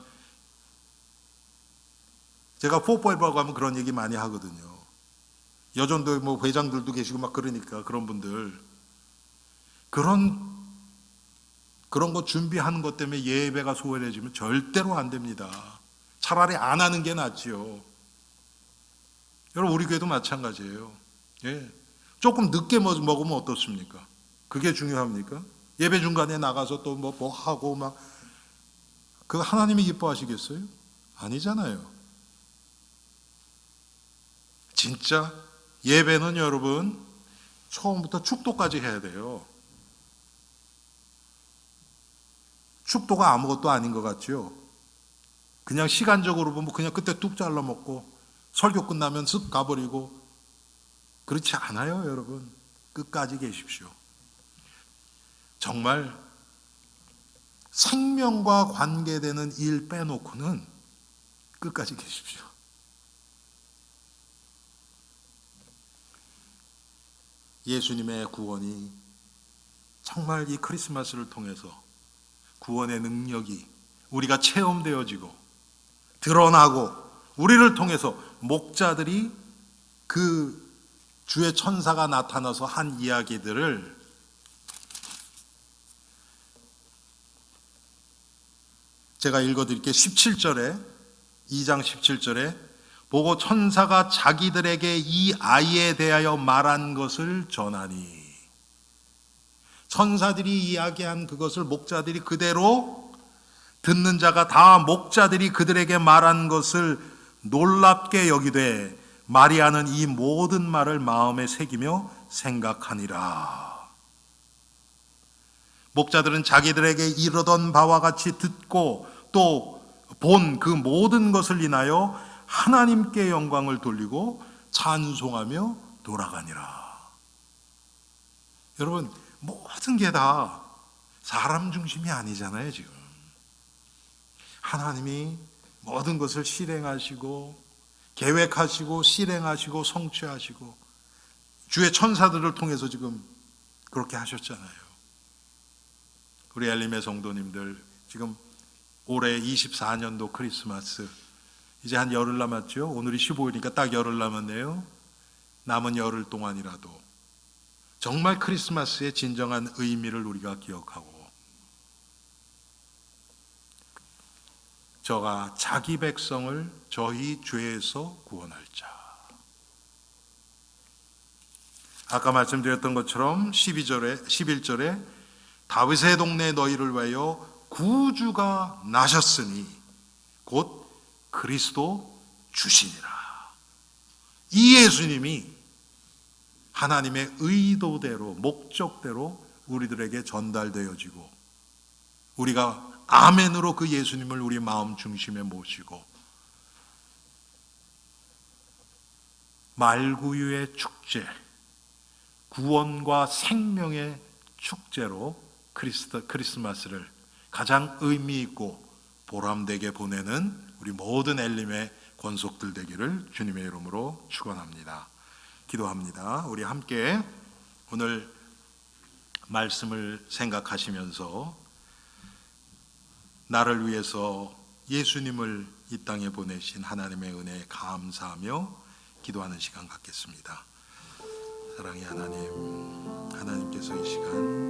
제가 포포에버 가면 그런 얘기 많이 하거든요. 여전도에 회장들도 계시고 막 그러니까 그런 분들. 그런 거 준비하는 것 때문에 예배가 소홀해지면 절대로 안 됩니다. 차라리 안 하는 게 낫지요. 여러분, 우리 교회도 마찬가지예요. 예. 조금 늦게 먹으면 어떻습니까? 그게 중요합니까? 예배 중간에 나가서 또 뭐 하고 막 그거 하나님이 기뻐하시겠어요? 아니잖아요. 진짜 예배는 여러분 처음부터 축도까지 해야 돼요. 축도가 아무것도 아닌 것 같죠? 그냥 시간적으로 보면 그냥 그때 뚝 잘라 먹고 설교 끝나면 쓱 가버리고 그렇지 않아요, 여러분. 끝까지 계십시오. 정말 생명과 관계되는 일 빼놓고는 끝까지 계십시오. 예수님의 구원이 정말 이 크리스마스를 통해서 구원의 능력이 우리가 체험되어지고 드러나고, 우리를 통해서 목자들이 그 주의 천사가 나타나서 한 이야기들을 제가 읽어드릴게요. 17절에, 2장 17절에 보고 천사가 자기들에게 이 아이에 대하여 말한 것을 전하니, 천사들이 이야기한 그것을 목자들이 그대로 듣는 자가 다 목자들이 그들에게 말한 것을 놀랍게 여기되 마리아는 이 모든 말을 마음에 새기며 생각하니라. 목자들은 자기들에게 이르던 바와 같이 듣고 또 본 그 모든 것을 인하여 하나님께 영광을 돌리고 찬송하며 돌아가니라. 여러분, 모든 게 다 사람 중심이 아니잖아요. 지금 하나님이 모든 것을 실행하시고 계획하시고 실행하시고 성취하시고 주의 천사들을 통해서 지금 그렇게 하셨잖아요. 우리 엘림의 성도님들, 지금 올해 24년도 크리스마스 이제 한 열흘 남았죠. 오늘이 15일이니까 딱 열흘 남았네요. 남은 열흘 동안이라도 정말 크리스마스의 진정한 의미를 우리가 기억하고, 저가 자기 백성을 저희 죄에서 구원할 자. 아까 말씀드렸던 것처럼 11절에 다윗의 동네 너희를 위하여 구주가 나셨으니 곧 그리스도 주시니라. 이 예수님이 하나님의 의도대로, 목적대로 우리들에게 전달되어지고, 우리가 아멘으로 그 예수님을 우리 마음 중심에 모시고 말구유의 축제, 구원과 생명의 축제로 크리스마스를 가장 의미 있고 보람되게 보내는 우리 모든 엘림의 권속들 되기를 주님의 이름으로 축원합니다. 기도합니다. 우리 함께 오늘 말씀을 생각하시면서 나를 위해서 예수님을 이 땅에 보내신 하나님의 은혜에 감사하며 기도하는 시간 갖겠습니다. 사랑의 하나님, 하나님께서 이 시간